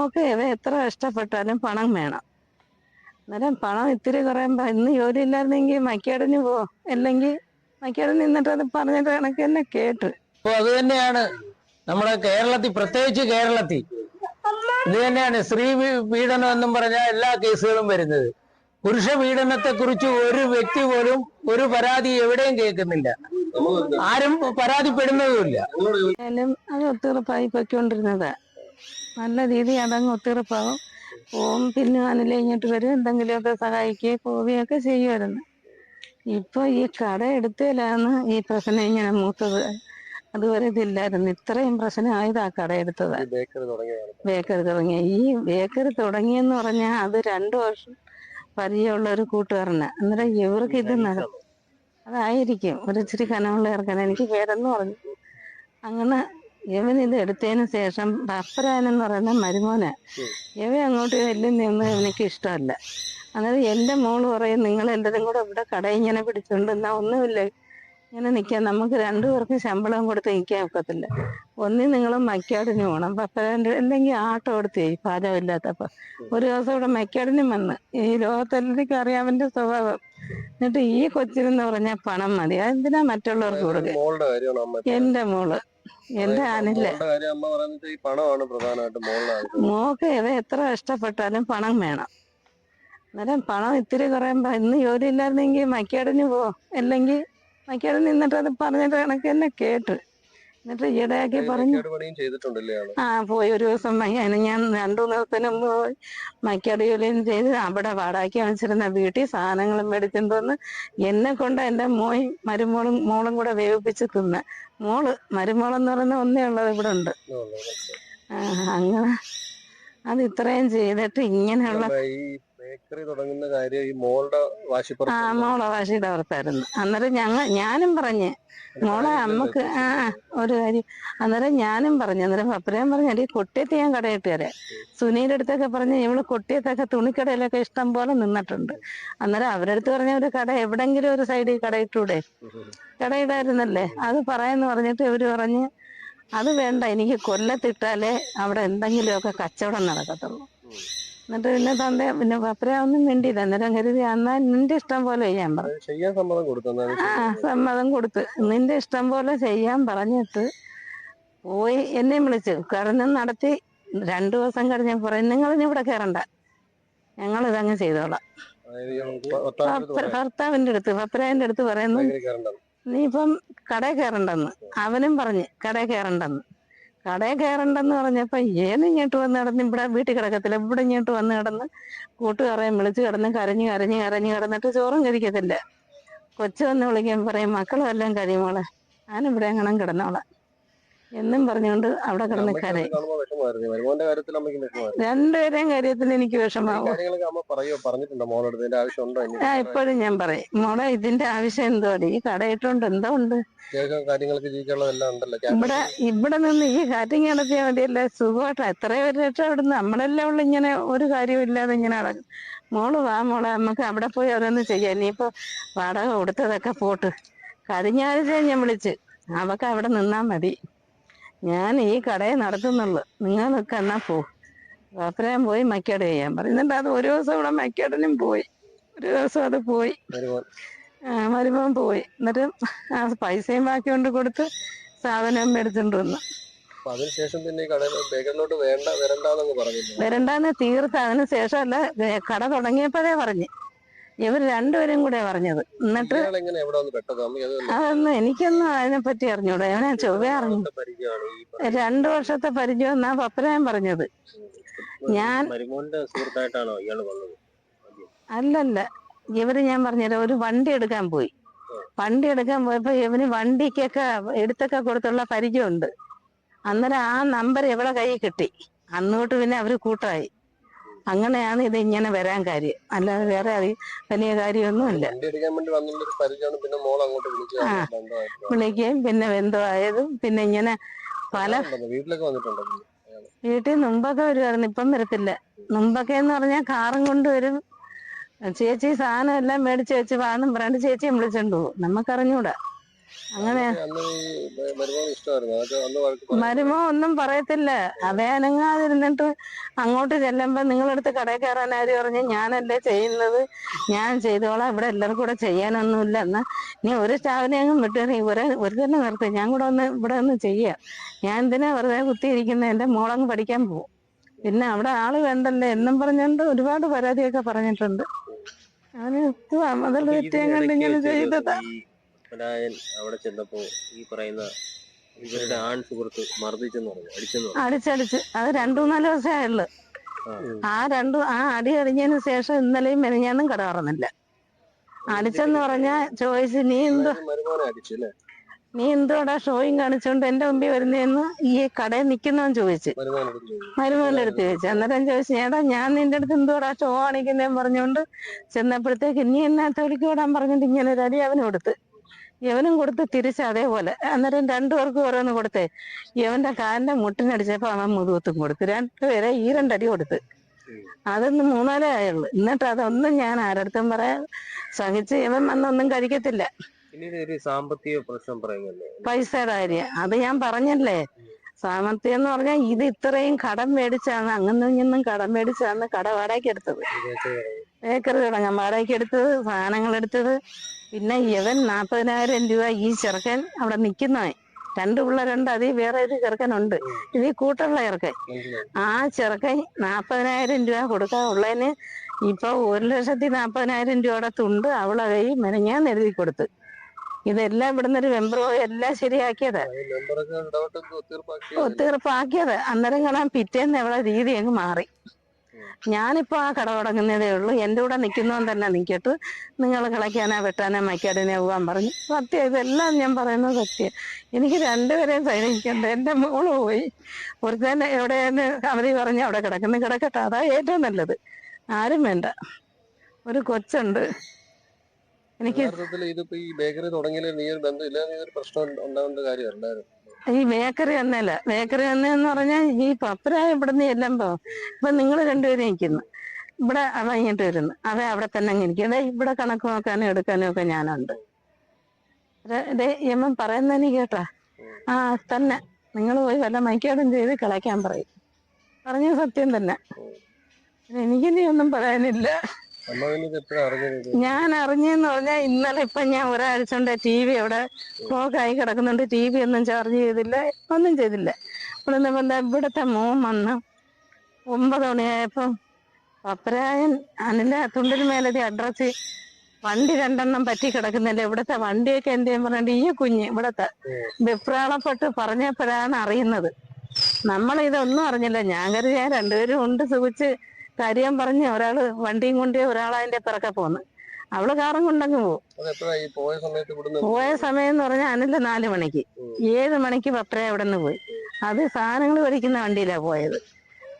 Mock എത്ര കഷ്ടപ്പെട്ടാലും പണം വേണം. അന്നേരം പണം ഇത്തിരി കുറയുമ്പോ ഇന്ന് ജോലി ഇല്ലായിരുന്നെങ്കിൽ മക്കേടിന് പോ, അല്ലെങ്കിൽ മക്കേട് നിന്നിട്ട് അത് പറഞ്ഞിട്ട് കണക്ക് തന്നെ കേട്ട്. അപ്പൊ അത് തന്നെയാണ് നമ്മുടെ കേരളത്തിൽ, പ്രത്യേകിച്ച് കേരളത്തിൽ ഇത് തന്നെയാണ് സ്ത്രീ പീഡനം എന്നും പറഞ്ഞാൽ എല്ലാ കേസുകളും വരുന്നത്. പുരുഷ പീഡനത്തെ കുറിച്ച് ഒരു വ്യക്തി പോലും ഒരു പരാതി എവിടെയും കേൾക്കുന്നില്ല, ആരും പരാതിപ്പെടുന്നതുമില്ല. അത് ഒത്തുറപ്പായി പൊയ്ക്കൊണ്ടിരുന്നതാ. നല്ല രീതി അതങ്ങ് ഒത്തുറപ്പാവും, പോവും, പിന്നെ ഇങ്ങോട്ട് വരും, എന്തെങ്കിലുമൊക്കെ സഹായിക്കുകയും പോവുകയൊക്കെ ചെയ്യുമായിരുന്നു. ഇപ്പൊ ഈ കട എടുത്തതിലാണ് ഈ പ്രശ്നം ഇങ്ങനെ മൂത്തത്. അതുവരെ ഇതില്ലായിരുന്നു. ഇത്രയും പ്രശ്നമായത് ആ കട എടുത്തതാ. ബേക്കറി തുടങ്ങിയ ബേക്കറി പറഞ്ഞാൽ അത് 2 വർഷം പരിചയമുള്ള ഒരു കൂട്ടുകാരനാ. അന്നേരം ഇവർക്ക് ഇത് അതായിരിക്കും ഒരു ഇച്ചിരി കനമുള്ള ഇറക്കാൻ, എനിക്ക് പേരെന്ന് പറഞ്ഞു. അങ്ങനെ ഇവൻ ഇത് എടുത്തതിന് ശേഷം ബപ്പരാനെന്ന് പറയുന്ന മരുമോനെ ഇവ അങ്ങോട്ട് ചെല്ലുന്നൊന്നും എനിക്ക് ഇഷ്ടമല്ല. അന്നേരം എൻ്റെ മോള് പറയും, നിങ്ങളെല്ലാവരും കൂടെ ഇവിടെ കട ഇങ്ങനെ പിടിച്ചോണ്ടെന്നാ ഒന്നുമില്ല, ഇങ്ങനെ നിൽക്കാൻ നമുക്ക് 2 പേർക്കും ശമ്പളം കൊടുത്ത് നിൽക്കാൻ ഒക്കത്തില്ല. ഒന്നിൽ നിങ്ങൾ മക്കാടിന് പോകണം, പപ്പരാൻ്റെ അല്ലെങ്കിൽ ആട്ടോ എടുത്തേ പാചകമില്ലാത്തപ്പോൾ. ഒരു ദിവസം ഇവിടെ മക്കാടിനും വന്ന്, ഈ ലോകത്തെല്ലാവർക്കും അറിയാം അവൻ്റെ സ്വഭാവം. എന്നിട്ട് ഈ കൊച്ചിനെന്ന് പറഞ്ഞാൽ പണം മതി, അതെന്തിനാ മറ്റുള്ളവർക്ക് കൊടുക്കുക. എൻ്റെ മോള്, എന്റെ ആനില്ല, മോക്ക് എത്ര കഷ്ടപ്പെട്ടാലും പണം വേണം. അന്നേരം പണം ഇത്തിരി കുറയുമ്പോ ഇന്ന് ജോലി ഇല്ലായിരുന്നെങ്കിൽ മക്കേടിന് പോ, അല്ലെങ്കിൽ മക്കേട് നിന്നിട്ട് അത് പറഞ്ഞിട്ട് കണക്ക് തന്നെ കേട്ട്. എന്നിട്ട് ഈയിടെയാക്കി പറഞ്ഞു പോയി. ഒരു ദിവസം ഞാൻ 2 ദിവസത്തിന് മുമ്പ് പോയി മക്കേട് ജോലിയും ചെയ്ത് അവിടെ വാടാക്കി വാങ്ങിച്ചിരുന്ന വീട്ടിൽ സാധനങ്ങളും മേടിച്ചിട്ട് വന്ന് എന്നെ കൊണ്ട് എൻ്റെ മോളും കൂടെ വേവിപ്പിച്ച് തിന്ന്. മരുമോളെന്ന് പറയുന്ന ഒന്നേ ഉള്ളത് ഇവിടെ ഉണ്ട്. അങ്ങനെ അത് ഇത്രയും ചെയ്തിട്ട് ഇങ്ങനെയുള്ള ബേക്കറി തുടങ്ങുന്ന കാര്യം ഈ മോളുടെ വാശിയുടെ പുറത്തായിരുന്നു. അന്നേരം ഞാനും പറഞ്ഞ്, മോളെ അമ്മക്ക് ഒരു കാര്യം. അന്നേരം ഞാനും പറഞ്ഞു, അന്നേരം പപ്പരയും പറഞ്ഞു, അടി കൊട്ടിയത്ത് ഞാൻ കടയിട്ട് തരാം. സുനീയുടെ അടുത്തൊക്കെ പറഞ്ഞ് ഇവള് കൊട്ടിയത്തൊക്കെ തുണിക്കടയിലൊക്കെ ഇഷ്ടം പോലെ നിന്നിട്ടുണ്ട്. അന്നേരം അവരടുത്ത് പറഞ്ഞ ഒരു കട എവിടെങ്കിലും ഒരു സൈഡിൽ കടയിട്ടൂടെ, കടയിടായിരുന്നല്ലേ, അത് പറയാന്ന് പറഞ്ഞിട്ട് ഇവര് പറഞ്ഞ് അത് വേണ്ട, എനിക്ക് കൊല്ലത്തിട്ടാലേ അവിടെ എന്തെങ്കിലുമൊക്കെ കച്ചവടം നടക്കത്തുള്ളൂ. എന്നിട്ട് പിന്നെ പപ്പര ഒന്നും മിണ്ടിയില്ല. അന്നേരം കരുതി എന്നാ നിന്റെ ഇഷ്ടം പോലെ ചെയ്യാൻ പറഞ്ഞു. സമ്മതം കൊടുത്ത് നിന്റെ ഇഷ്ടം പോലെ ചെയ്യാൻ പറഞ്ഞിട്ട് പോയി. എന്നെ വിളിച്ചു കടന്ന് നടത്തി. 2 ദിവസം കഴിഞ്ഞ പറയും, നിങ്ങൾ ഇവിടെ കയറണ്ട, ഞങ്ങൾ ഇതങ്ങ് ചെയ്തോളാം. ഭർത്താവിന്റെ അടുത്ത്, പപ്പരായന്റെ അടുത്ത് പറയുന്നു, നീ ഇപ്പം കടയിൽ കയറണ്ടെന്ന്. അവനും പറഞ്ഞ് കടയിൽ കയറണ്ടെന്ന് പറഞ്ഞപ്പോ ഇങ്ങോട്ട് വന്ന് കിടന്ന് ഇവിടെ വീട്ടിൽ കിടക്കത്തില്ല, ഇവിടെ ഇങ്ങോട്ട് വന്ന് കിടന്ന് കൂട്ടുകാരെയും വിളിച്ച് കിടന്ന് കരഞ്ഞ് കിടന്നിട്ട് ചോറും കഴിക്കത്തില്ല. കൊച്ചു വന്ന് വിളിക്കാൻ പറയും, മക്കളും എല്ലാം കഴിയുമോളെ, ഞാനിവിടെ എങ്ങനെ കിടന്നോളാം എന്നും പറഞ്ഞുകൊണ്ട് അവിടെ കിടന്ന് കരയും. 2 പേരെയും കാര്യത്തിൽ എനിക്ക് വിഷമാവും. ഇപ്പോഴും ഞാൻ പറയും, മോളെ ഇതിന്റെ ആവശ്യം എന്തോ, ഈ കടയിട്ടുകൊണ്ട് എന്തോ ഉണ്ട്, ഇവിടെ നിന്ന് ഈ കാറ്റിങ് നടത്തിയാൽ മതിയല്ലേ, സുഖമായിട്ട് എത്രയോ ഒരു രക്ഷപ്പെടുന്നു. നമ്മളെല്ലാം ഉള്ള ഇങ്ങനെ ഒരു കാര്യവും ഇല്ലാതെ ഇങ്ങനെ നടക്കും. മോള് വാ മോളെ, നമുക്ക് അവിടെ പോയി ഓരോന്ന് ചെയ്യാം. ഇനിയിപ്പോ വാടക കൊടുത്തതൊക്കെ പോട്ട്, കഴിഞ്ഞ ആഴ്ച ഞാൻ വിളിച്ച്, അവക്ക് അവിടെ നിന്നാ മതി, ഞാൻ ഈ കടയെ നടത്തുന്നുള്ളു, നിങ്ങൾ നിൽക്കെന്നാ പോ. അത്രയും പോയി മക്കേട് ചെയ്യാൻ പറയുന്നുണ്ട്. അത് ഒരു ദിവസം ഇവിടെ മക്കേടിനും പോയി, ഒരു ദിവസം അത് പോയി, മരുമോൻ പോയി. എന്നിട്ട് പൈസയും ബാക്കി കൊണ്ട് കൊടുത്ത് സാധനം മേടിച്ചോണ്ട് വന്നു. വരണ്ടാന്ന് തീർത്ത്. അതിന് ശേഷമല്ല, കട തുടങ്ങിയപ്പോഴേ പറഞ്ഞ്, ഇവർ 2 പേരും കൂടെ പറഞ്ഞത്. എന്നിട്ട് അതൊന്നും എനിക്കൊന്നും അതിനെപ്പറ്റി അറിഞ്ഞൂടാ. ഞാൻ ചൊവ്വേ അറിഞ്ഞു. 2 വർഷത്തെ പരിചയം എന്നാ പപ്പരാൻ പറഞ്ഞത്. ഞാൻ അല്ലല്ല, ഞാൻ പറഞ്ഞുതരാം. ഒരു വണ്ടി എടുക്കാൻ പോയപ്പോ ഇവന് വണ്ടിക്കൊക്കെ എടുത്തൊക്കെ കൊടുത്തുള്ള പരിചയമുണ്ട്. അന്നേരം ആ നമ്പർ എവിടെ കയ്യിൽ കിട്ടി. അന്നോട്ട് പിന്നെ അവര് കൂട്ടായി. അങ്ങനെയാണ് ഇത് ഇങ്ങനെ വരാൻ കാര്യം, അല്ലാതെ വേറെ വലിയ കാര്യമൊന്നുമില്ല. വിളിക്കുകയും പിന്നെ ബന്ധമായതും പിന്നെ ഇങ്ങനെ പല വീട്ടിൽ മുമ്പൊക്കെ വരുമായിരുന്നു, ഇപ്പം വരത്തില്ല. മുമ്പൊക്കെ എന്ന് പറഞ്ഞാൽ കാറും കൊണ്ട് വരും. ചേച്ചി സാധനം എല്ലാം മേടിച്ച് വെച്ച് വാന്നും പറയാണ്ട് ചേച്ചിയും വിളിച്ചോണ്ട് പോകും. നമുക്കറിഞ്ഞൂടാ. അങ്ങനെ അന്ന് ഈ മരുമോന് ഇഷ്ടമായിരുന്നു, അതൊക്കെ അന്ന് വഴക്ക് പറഞ്ഞു. മരുമോ ഒന്നും പറയത്തില്ല. അതേ അനങ്ങാതിരുന്നിട്ട് അങ്ങോട്ട് ചെല്ലുമ്പോ നിങ്ങളടുത്ത് കടയിൽ കയറാൻ ആര് പറഞ്ഞു? ഞാനല്ലേ ചെയ്യുന്നത്, ഞാൻ ചെയ്തോളാം, ഇവിടെ എല്ലാവർക്കും കൂടെ ചെയ്യാനൊന്നുമില്ല. എന്നാ നീ ഒരു സ്റ്റാഫിനെ അങ്ങ് വിട്ടു, നീ ഒരു തന്നെ നിർത്തി, ഞാൻ കൂടെ ഒന്ന് ഇവിടെ ഒന്ന് ചെയ്യാം. ഞാൻ എന്തിനാ വെറുതെ കുത്തിയിരിക്കുന്നത്, എന്റെ മോളങ്ങ് പഠിക്കാൻ പോകും, പിന്നെ അവിടെ ആള് വേണ്ടല്ലേ എന്നും പറഞ്ഞുകൊണ്ട് ഒരുപാട് പരാതിയൊക്കെ പറഞ്ഞിട്ടുണ്ട്. അവന് അതൊരു തെറ്റിയം കണ്ട് ഇങ്ങനെ ചെയ്തതാ. ഈ പലായൻ അവിടെ ചെന്നപ്പോ ഈ പറയുന്ന ഇവരുടെ ആൺ സുഹൃത്ത് മർദ്ദിച്ചെന്ന് പറഞ്ഞു, അടിച്ചെന്ന് പറഞ്ഞു. അടിച്ചടിച്ച് അത് 2-3 ദിവസമേ ആയുള്ളു. ആ അടി കഴിഞ്ഞതിന് ശേഷം ഇന്നലെയും മെനഞ്ഞാന്നും കട തുറന്നില്ല. അടിച്ചെന്ന് പറഞ്ഞാ ചോദിച്ചു, മരുമോനെ അടിച്ചു അല്ലേ? നീ എന്തോടാ ഷോയും കാണിച്ചോണ്ട് എന്റെ മുമ്പിൽ വരുന്നതെന്ന് ഈ കടയിൽ നിൽക്കുന്നവൻ ചോദിച്ചു, മരുമോന്റെ അടുത്ത് ചോദിച്ചു. അന്നേരം ചോദിച്ചു, ഏടാ ഞാൻ നിന്റെ അടുത്ത് എന്തോടാ ഷോ കാണിക്കുന്നതെന്ന് പറഞ്ഞോണ്ട് ചെന്നപ്പോഴത്തേക്ക് നീ എന്നാ തൊലിക്ക് വിടാൻ പറഞ്ഞിട്ട് ഇങ്ങനെ ഒരു അടി അവന് കൊടുത്ത്, യവനും കൊടുത്ത് തിരിച്ച് അതേപോലെ. അന്നേരം രണ്ടുപേർക്കും ഓരോന്ന് കൊടുത്തേ. യവന്റെ കാലിന്റെ മുട്ടിനടിച്ചപ്പോ അവൻ മുതുകത്തും കൊടുത്ത്, രണ്ടുപേരെ ഈ 2 അടി കൊടുത്ത്. അതൊന്ന് 3-4 ആയുള്ളു. എന്നിട്ട് അതൊന്നും ഞാൻ ആരടുത്തും പറയാൻ സഹിച്ച് ഇവൻ വന്നൊന്നും കഴിക്കത്തില്ല. സാമ്പത്തിക പ്രശ്നം പറയുന്നല്ലേ, പൈസയുടെ കാര്യം അത് ഞാൻ പറഞ്ഞല്ലേ. സാമ്പത്തികം എന്ന് പറഞ്ഞാൽ ഇത് ഇത്രയും കടം മേടിച്ചാണ്, അങ്ങന്നും ഇങ്ങൊന്നും കടം മേടിച്ചാണ് കട വാടകയ്ക്ക് എടുത്തത്, ബേക്കറി തുടങ്ങാൻ വാടകയ്ക്ക് എടുത്തത്, സാധനങ്ങൾ എടുത്തത്. പിന്നെ ഇവൻ 40,000 രൂപ ഈ ചെറുക്കൻ അവിടെ നിൽക്കുന്നവൻ, 2 പിള്ളേരുണ്ട്, അതിൽ വേറെ ഒരു ചെറുക്കനുണ്ട്, ഇത് കൂട്ടുള്ള ചെറുക്കൻ. ആ ചെറുക്കൻ 40,000 രൂപ കൊടുക്കാനുള്ളതിന് ഇപ്പൊ 1,40,000 രൂപയുടെ തുണ്ട് അവളെ കൈ മെനഞ്ഞാന്ന് എഴുതി കൊടുത്ത്. ഇതെല്ലാം ഇവിടുന്ന് ഒരു മെമ്പർ പോയി എല്ലാം ശരിയാക്കിയത്, ഒത്തീർപ്പാക്കിയത്. അന്നേരം കാണാൻ പിറ്റേന്ന് അവളെ രീതി അങ്ങ് മാറി. ഞാനിപ്പോ ആ കട തുടങ്ങുന്നതേ ഉള്ളൂ, എന്റെ കൂടെ നിൽക്കുന്നവൻ തന്നെ നിൽക്കട്ട്, നിങ്ങൾ കളയ്ക്കാനോ വെട്ടാനോ മൈക്കാടിനെ പോകാൻ പറഞ്ഞു. സത്യം, ഇതെല്ലാം ഞാൻ പറയുന്നത് സത്യം. എനിക്ക് 2 പേരെയും സഹിക്കണ്ട. എന്റെ മോള് പോയി, ഒരുത്തന്നെ എവിടെയെന്ന് അവധി പറഞ്ഞ് അവിടെ കിടക്കട്ടെ, അതാ ഏറ്റവും നല്ലത്. ആരും വേണ്ട. ഒരു കൊച്ചുണ്ട് എനിക്ക്. ഇതിപ്പോ ഈ ബേക്കറി തുടങ്ങിയില്ല, നീ ഒരു ബന്ധം ഇല്ല, നീ ഒരു പ്രശ്നം ഉണ്ടാവേണ്ട കാര്യമല്ലായിരുന്നു. ഈ ബേക്കറി വന്നല്ല, ബേക്കറി വന്നെന്ന് പറഞ്ഞാൽ ഈ പപ്പരായ ഇവിടുന്ന് ചെല്ലുമ്പോ ഇപ്പൊ നിങ്ങൾ 2 പേരും നിൽക്കുന്നു, ഇവിടെ അവ ഇങ്ങോട്ട് വരുന്നു, അവ അവിടെ തന്നെ അങ്ങ് ഇരിക്കും. അതെ, ഇവിടെ കണക്ക് നോക്കാനും എടുക്കാനും ഒക്കെ ഞാനുണ്ട്. യമൻ പറയുന്നതിന് കേട്ടാ, ആ തന്നെ നിങ്ങൾ പോയി വല്ല മൈക്കാടും ചെയ്ത് കളയ്ക്കാൻ പറയും. പറഞ്ഞ സത്യം തന്നെ. എനിക്കിനി ഒന്നും പറയാനില്ല. ഞാൻ അറിഞ്ഞെന്ന് പറഞ്ഞാൽ ഇന്നലെ ഇപ്പൊ ഞാൻ ഒരാഴ്ച കൊണ്ട് TV അവിടെ ബ്ലോക്കായി കിടക്കുന്നുണ്ട്, TV ഒന്നും ചാർജ് ചെയ്തില്ല, ഒന്നും ചെയ്തില്ല. ഇവിടുത്തെ മോൻ വന്ന് 9 മണിയായപ്പോ പപ്പരായൻ അനിലെ തുണ്ടിന് മേലതി അഡ്രസ് വണ്ടി 2 പറ്റി കിടക്കുന്നില്ല, ഇവിടുത്തെ വണ്ടിയൊക്കെ എന്തേലും പറഞ്ഞിട്ട് ഈ കുഞ്ഞ് ഇവിടത്തെ വെപ്രാളപ്പെട്ട് പറഞ്ഞപ്പോഴാണ് അറിയുന്നത്. നമ്മളിതൊന്നും അറിഞ്ഞില്ല. ഞാൻ കരുതിയ 2 പേരും ഉണ്ട് സുഖിച്ച് കാര്യം പറഞ്ഞ് ഒരാള് വണ്ടിയും കൊണ്ട് ഒരാളതിന്റെ പിറക്കെ പോന്ന്, അവള് കാറും കൊണ്ടങ്ങ് പോകും. പോയ സമയം എന്ന് പറഞ്ഞാൽ അനില് 4 മണിക്ക്, 7 മണിക്ക് പപ്പര അവിടെ നിന്ന് പോയി. അത് സാധനങ്ങൾ മേടിക്കുന്ന വണ്ടിയിലാ പോയത്.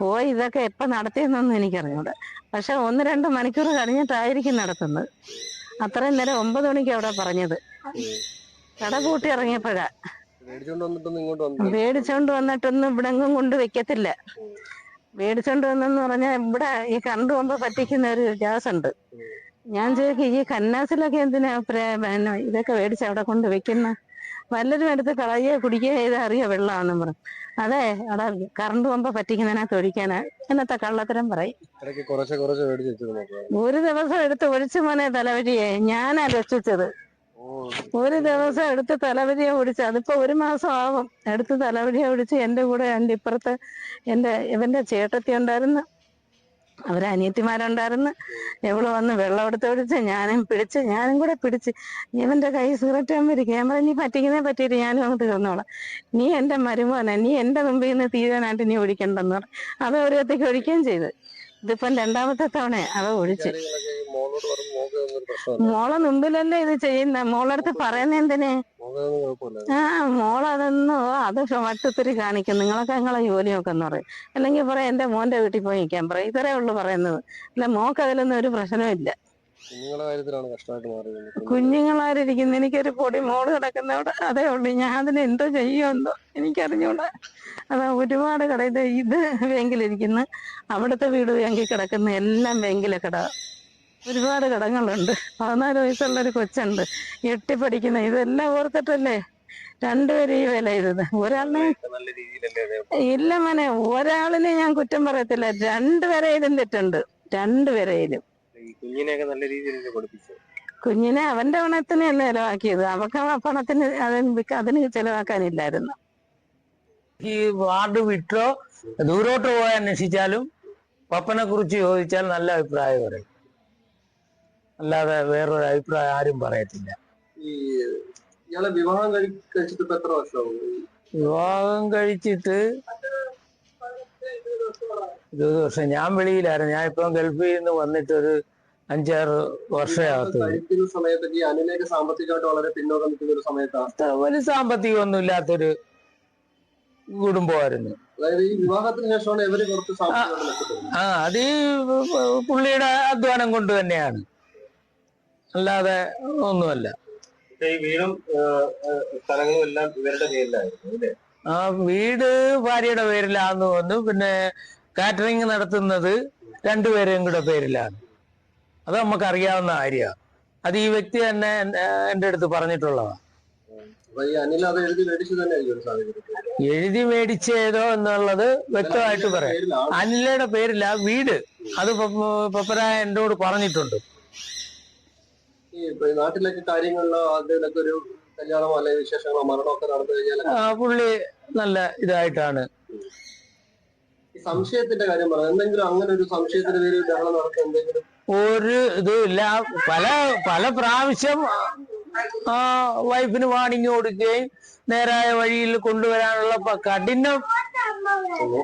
പോയി ഇതൊക്കെ എപ്പൊ നടത്തിയെന്നൊന്നും എനിക്കറിഞ്ഞൂടെ. പക്ഷെ 1-2 മണിക്കൂർ കഴിഞ്ഞിട്ടായിരിക്കും നടത്തുന്നത്. അത്രയും നേരം 9 മണിക്ക് അവിടെ പറഞ്ഞത്. കട കൂട്ടി ഇറങ്ങിയപ്പോഴാ. മേടിച്ചോണ്ട് വന്നിട്ടൊന്നും ഇവിടെങ്ങും കൊണ്ട് വെക്കത്തില്ല. മേടിച്ചോണ്ട് വന്നെന്ന് പറഞ്ഞാൽ ഇവിടെ ഈ കറണ്ട് പോകുമ്പോ പറ്റിക്കുന്ന ഒരു ഗ്യാസ് ഉണ്ട്. ഞാൻ ചോദിക്കും, ഈ കന്നാസിലൊക്കെ എന്തിനാ ഇതൊക്കെ മേടിച്ച് അവിടെ കൊണ്ട് വെക്കുന്ന? വല്ലതും എടുത്ത് കളയുകയോ കുടിക്കുകയോ ചെയ്താൽ അറിയോ വെള്ളമാണെന്ന് പറഞ്ഞു. അതെ, അവിടെ കറണ്ട് പോകുമ്പോ പറ്റിക്കുന്നതിനകത്ത് ഒഴിക്കാനാ എന്നത്തെ കള്ളത്തരം പറയും. ഒരു ദിവസം എടുത്ത് ഒഴിച്ചു മോനെ തലവരിയെ, ഞാനാ രക്ഷിച്ചത്. ഒരു ദിവസം എടുത്ത് തലവരിയെ ഒടിച്ച്, അതിപ്പോ 1 മാസം ആവും. എടുത്ത് തലവരിയെ ഒടിച്ച് എന്റെ കൂടെ എൻ്റെ ഇപ്പുറത്ത് ഇവന്റെ ചേട്ടത്തി ഉണ്ടായിരുന്നു, അവരെ അനിയത്തിമാരുണ്ടായിരുന്നു. എവള് വന്ന് വെള്ളം എടുത്ത് ഒഴിച്ച് ഞാനും കൂടെ പിടിച്ച് ഇവന്റെ കൈ സിഗരറ്റ് ആകുമ്പോഴേക്കും ഞാൻ പറഞ്ഞു, നീ പറ്റിക്കുന്നേ പറ്റിയിട്ട് ഞാനും അങ്ങോട്ട് തീർന്നോളാം, നീ എന്റെ മരുമോനെ, നീ എന്റെ മുമ്പിൽ നിന്ന് തീരാനായിട്ട് നീ ഒഴിക്കണ്ടെന്ന് പറഞ്ഞു. അത് ഒരു കത്തിക്ക് ഒഴിക്കുകയും ചെയ്ത്. ഇതിപ്പം 2ാമത്തെ തവണ അവ ഒഴിച്ച്. മോളെ മുമ്പിലല്ലേ ഇത് ചെയ്യുന്ന, മോളടുത്ത് പറയുന്ന എന്തിനെ? മോളതൊന്നും അത് വട്ടത്തിരി കാണിക്കും, നിങ്ങളൊക്കെ നിങ്ങളെ ജോലി നോക്കെന്ന് പറയും. അല്ലെങ്കിൽ പറയാം എന്റെ മോന്റെ വീട്ടിൽ പോയി നിൽക്കാൻ പറയും. ഇത്രേ ഉള്ളു പറയുന്നത്. അല്ല, മോക്ക് അതിലൊന്നും ഒരു പ്രശ്നവും ഇല്ല. കുഞ്ഞുങ്ങളാരിയ്ക്കുന്നു, എനിക്കൊരു പൊടി മോള് കിടക്കുന്നവിടെ, അതേ ഉള്ളു. ഞാൻ അതിന് എന്തോ ചെയ്യുമെന്തോ എനിക്കറിഞ്ഞൂടാ. അതാ ഒരുപാട് കട, ഇത് ബാങ്കിലിരിക്കുന്നു, അവിടുത്തെ വീട് ബാങ്കിൽ കിടക്കുന്ന, എല്ലാം ബാങ്കിലെ കട. ഒരുപാട് കടങ്ങളുണ്ട്. 14 വയസ്സുള്ള ഒരു കൊച്ചുണ്ട്, 8 പഠിക്കുന്ന. ഇതെല്ലാം ഓർത്തിട്ടല്ലേ രണ്ടുപേരും ഈ വില ചെയ്തത്. ഒരാളിനെ നല്ല രീതിയിലല്ലേ ഇല്ല മോനെ, ഒരാളിനെ ഞാൻ കുറ്റം പറയത്തില്ല. രണ്ടുപേരെയിലും തെറ്റുണ്ട്, രണ്ടുപേരെയിലും. ഈ കുഞ്ഞിനെയൊക്കെ നല്ല രീതിയിലല്ലേ പഠിപ്പിച്ചത്? കുഞ്ഞിനെ അവന്റെ പണത്തിന് അല്ലേ ചെലവാക്കിയത്, അവർക്ക് ആ പണത്തിന് അതിന് ചെലവാക്കാനില്ലായിരുന്നു. ഈ വാർഡ് വിട്ടോ ദൂരോട്ട് പോയി അന്വേഷിച്ചാലും പപ്പനെ കുറിച്ച് ചോദിച്ചാൽ നല്ല അഭിപ്രായം പറയും, അല്ലാതെ വേറൊരു അഭിപ്രായം ആരും പറയത്തില്ല. ഈ ഇയാളെ വിവാഹം കഴിച്ചിട്ട് ഇപ്പൊ എത്ര വർഷമാവും? വിവാഹം കഴിച്ചിട്ട് 20 വർഷം. ഞാൻ വെളിയിലായിരുന്നു. ഞാൻ ഇപ്പം ഗൾഫിൽ നിന്ന് വന്നിട്ടൊരു 5-6 വർഷമാകത്തുള്ളൂ. കഴിക്കുന്ന സമയത്തൊക്കെ ഈ അനിലേക്ക് സാമ്പത്തികമായിട്ട് വളരെ പിന്നോക്കം നിൽക്കുന്ന ഒരു സമയത്താണ്. ഒരു സാമ്പത്തികമൊന്നും ഇല്ലാത്തൊരു കുടുംബമായിരുന്നു. അതായത് ഈ വിവാഹത്തിന് ശേഷമാണ് ഇവര് കുറച്ച് സാമ്പത്തികമായിട്ട് മെച്ചപ്പെടുന്നത്. അത് ഈ പുള്ളിയുടെ അധ്വാനം കൊണ്ട് തന്നെയാണ്, അല്ലാതെ ഒന്നുമല്ല. ഈ വീടും സ്ഥലങ്ങളും എല്ലാം ഇവരുടെ പേരിലായിരുന്നു അല്ലേ? ആ വീട് ഭാര്യയുടെ പേരിലാന്ന് തോന്നുന്നു. പിന്നെ കാറ്ററിംഗ് നടത്തുന്നത് രണ്ടുപേരെയും കൂടെ പേരിലാണ്. അത് നമുക്കറിയാവുന്ന കാര്യമാണ്. അത് ഈ വ്യക്തി തന്നെ എൻ്റെ അടുത്ത് പറഞ്ഞിട്ടുള്ളതാണ്. എഴുതി മേടിച്ചേതോ എന്നുള്ളത് വ്യക്തമായിട്ട് പറയാം. അനിലയുടെ പേരില വീട്, അത് പപ്പരായ എന്നോട് പറഞ്ഞിട്ടുണ്ട്. നാട്ടിലൊക്കെ കാര്യങ്ങളിലോ അതിലൊക്കെ ഒരു കല്യാണമോ അല്ലെങ്കിൽ വിശേഷങ്ങളോ മരണമൊക്കെ നടന്നു കഴിഞ്ഞാൽ പുള്ളി നല്ല ഇതായിട്ടാണ്. സംശയത്തിന്റെ കാര്യം പറയാം. എന്തെങ്കിലും അങ്ങനെ ഒരു സംശയത്തിന്റെ പേരിൽ ബഹളം നടക്കുക എന്തെങ്കിലും? ഒരു ഇതുമില്ല. പല പ്രാവശ്യം വൈഫിന് വാണിംഗ് കൊടുക്കുകയും നേരായ വഴിയിൽ കൊണ്ടുവരാനുള്ള കഠിന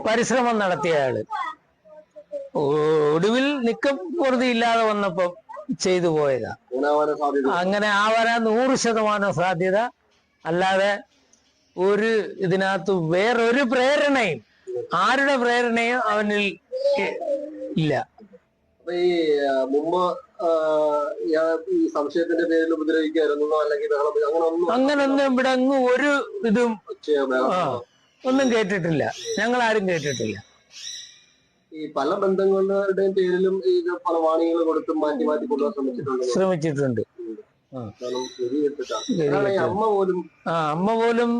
പരിശ്രമം നടത്തിയ ആള് ഒടുവിൽ നിക്കം പൊറുതിയില്ലാതെ വന്നപ്പം ചെയ്തു പോയതാ. അങ്ങനെ ആവാനാ 100% സാധ്യത. അല്ലാതെ ഒരു ഇതിനകത്ത് വേറൊരു പ്രേരണയും, ആരുടെ പ്രേരണയും അവനിൽ ഇല്ല. അപ്പൊ ഈ മുമ്പ് ഈ സംശയത്തിന്റെ പേരിൽ ഉപദ്രവിക്കായിരുന്നോ അല്ലെങ്കിൽ അങ്ങനൊന്നും ഇവിടെ അങ്ങ് ഒരു ഇതും ഒന്നും കേട്ടിട്ടില്ല, ഞങ്ങൾ ആരും കേട്ടിട്ടില്ല. ഈ പല ബന്ധങ്ങളുടെയും പേരിലും ഈ പല വാണികൾ കൊടുത്തും മാറ്റി കൊണ്ടുപോകാൻ ശ്രമിച്ചിട്ടുണ്ട്. അമ്മ പോലും